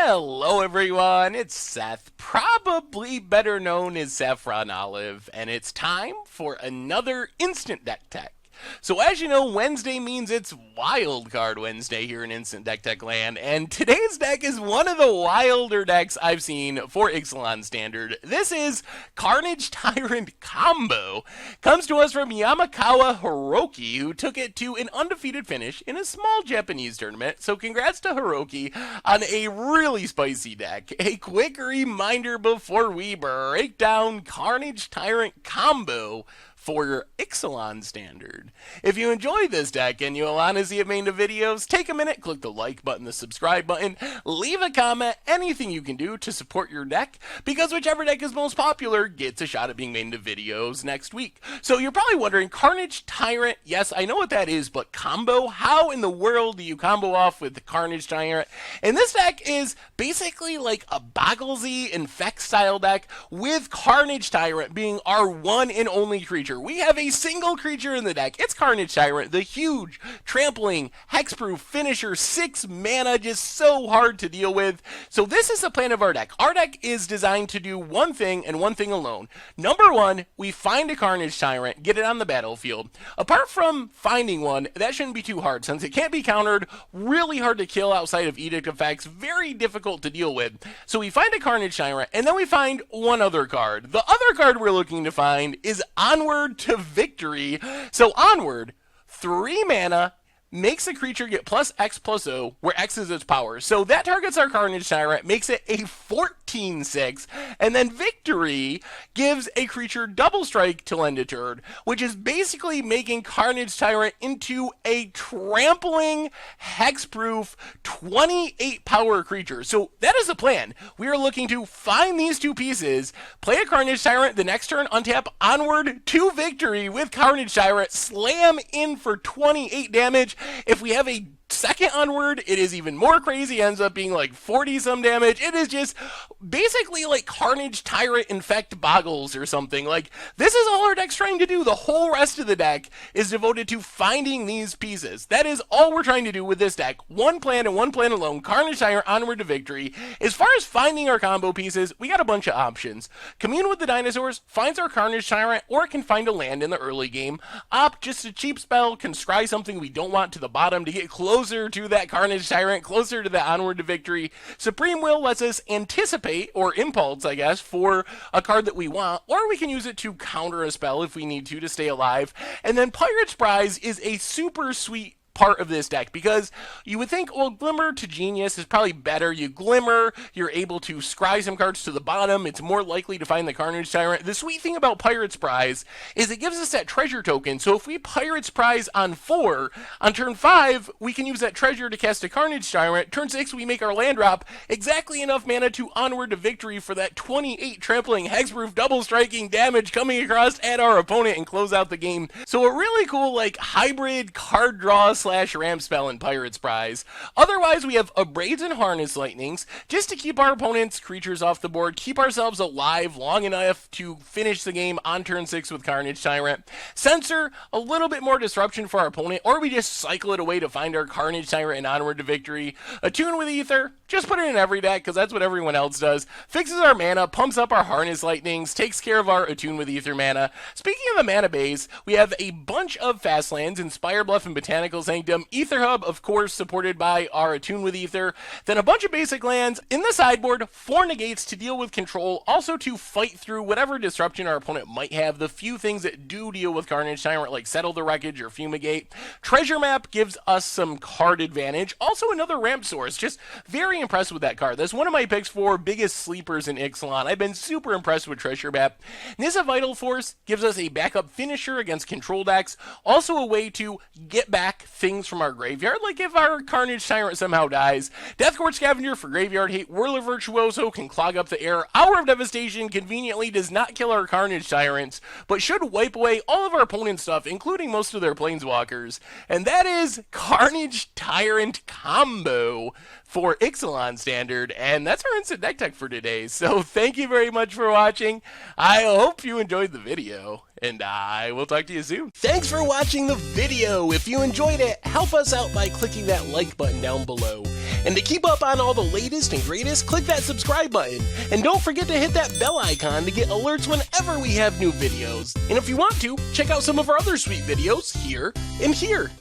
Hello everyone, it's Seth, probably better known as Saffron Olive, and it's time for another Instant Deck Tech. So as you know, Wednesday means it's Wild Card Wednesday here in Instant Deck Tech land, and today's deck is one of the wilder decks I've seen for Ixalan Standard. This is Carnage Tyrant Combo. Comes to us from Yamakawa Hiroki, who took it to an undefeated finish in a small Japanese tournament, so congrats to Hiroki on a really spicy deck. A quick reminder before we break down Carnage Tyrant Combo for your Ixalan Standard. If you enjoyed this deck and you want to see it made into videos, take a minute, click the like button, the subscribe button, leave a comment, anything you can do to support your deck, because whichever deck is most popular gets a shot at being made into videos next week. So you're probably wondering, Carnage Tyrant, yes, I know what that is, but combo? How in the world do you combo off with the Carnage Tyrant? And this deck is basically like a Bogglesy Infect style deck, with Carnage Tyrant being our one and only creature. We have a single creature in the deck. It's Carnage Tyrant, the huge, trampling, hexproof finisher, 6 mana, just so hard to deal with. So this is the plan of our deck. Our deck is designed to do one thing and one thing alone. Number one, we find a Carnage Tyrant, get it on the battlefield. Apart from finding one, that shouldn't be too hard, since it can't be countered, really hard to kill outside of Edict effects, very difficult to deal with. So we find a Carnage Tyrant, and then we find one other card. The other card we're looking to find is Onward to Victory. So Onward, 3 mana, makes a creature get +X+0, where X is its power. So that targets our Carnage Tyrant, makes it a 14/6, and then Victory gives a creature double strike till end of turn, which is basically making Carnage Tyrant into a trampling, hexproof, 28 power creature. So that is the plan. We are looking to find these two pieces, play a Carnage Tyrant, the next turn untap Onward to Victory with Carnage Tyrant, slam in for 28 damage. If we have a second Onward, it is even more crazy, ends up being like 40 some damage. It is just basically like Carnage Tyrant Infect Boggles or something. Like, this is all our deck's trying to do. The whole rest of the deck is devoted to finding these pieces. That is all we're trying to do with this deck. One plan and one plan alone, Carnage Tyrant, Onward to Victory. As far as finding our combo pieces, we got a bunch of options. Commune with the Dinosaurs finds our Carnage Tyrant, or it can find a land in the early game. Opt just a cheap spell, can scry something we don't want to the bottom to get closer to that Carnage Tyrant, closer to that Onward to Victory. Supreme Will lets us anticipate, or impulse, I guess, for a card that we want, or we can use it to counter a spell if we need to stay alive. And then Pirate's Prize is a super sweet part of this deck, because you would think, well, Glimmer to Genius is probably better. You Glimmer, you're able to scry some cards to the bottom, it's more likely to find the Carnage Tyrant. The sweet thing about Pirate's Prize is it gives us that treasure token, so if we Pirate's Prize on 4, on turn 5, we can use that treasure to cast a Carnage Tyrant. Turn 6, we make our land drop, exactly enough mana to Onward to Victory for that 28 trampling, hexproof, double striking damage coming across at our opponent and close out the game. So a really cool, like, hybrid card draw / ramp spell in Pirate's Prize. Otherwise, we have Abrades and Harness Lightnings, just to keep our opponent's creatures off the board, keep ourselves alive long enough to finish the game on turn 6 with Carnage Tyrant. Censor, a little bit more disruption for our opponent, or we just cycle it away to find our Carnage Tyrant and Onward to Victory. Attune with Ether, just put it in every deck, because that's what everyone else does. Fixes our mana, pumps up our Harness Lightnings, takes care of our Attune with Ether mana. Speaking of the mana base, we have a bunch of fast lands, Inspire Bluff and Botanical Sanctum, Ether Hub, of course, supported by our Attune with Ether, then a bunch of basic lands in the sideboard, 4 negates to deal with control, also to fight through whatever disruption our opponent might have, the few things that do deal with Carnage Tyrant, like Settle the Wreckage or Fumigate. Treasure Map gives us some card advantage, also another ramp source, just very impressed with that card. That's one of my picks for biggest sleepers in Ixalan. I've been super impressed with Treasure Map. Nissa Vital Force gives us a backup finisher against control decks, also a way to get back things from our graveyard, like if our Carnage Tyrant somehow dies. Deathcourt Scavenger for graveyard hate. Whirler Virtuoso can clog up the air. Hour of Devastation conveniently does not kill our Carnage Tyrants, but should wipe away all of our opponent's stuff, including most of their planeswalkers. And that is Carnage Tyrant Combo for Ixalan Standard, and that's our Instant Deck Tech for today. So thank you very much for watching. I hope you enjoyed the video, and I will talk to you soon. Thanks for watching the video. If you enjoyed it, help us out by clicking that like button down below. And to keep up on all the latest and greatest, click that subscribe button. And don't forget to hit that bell icon to get alerts whenever we have new videos. And if you want to, check out some of our other sweet videos here and here.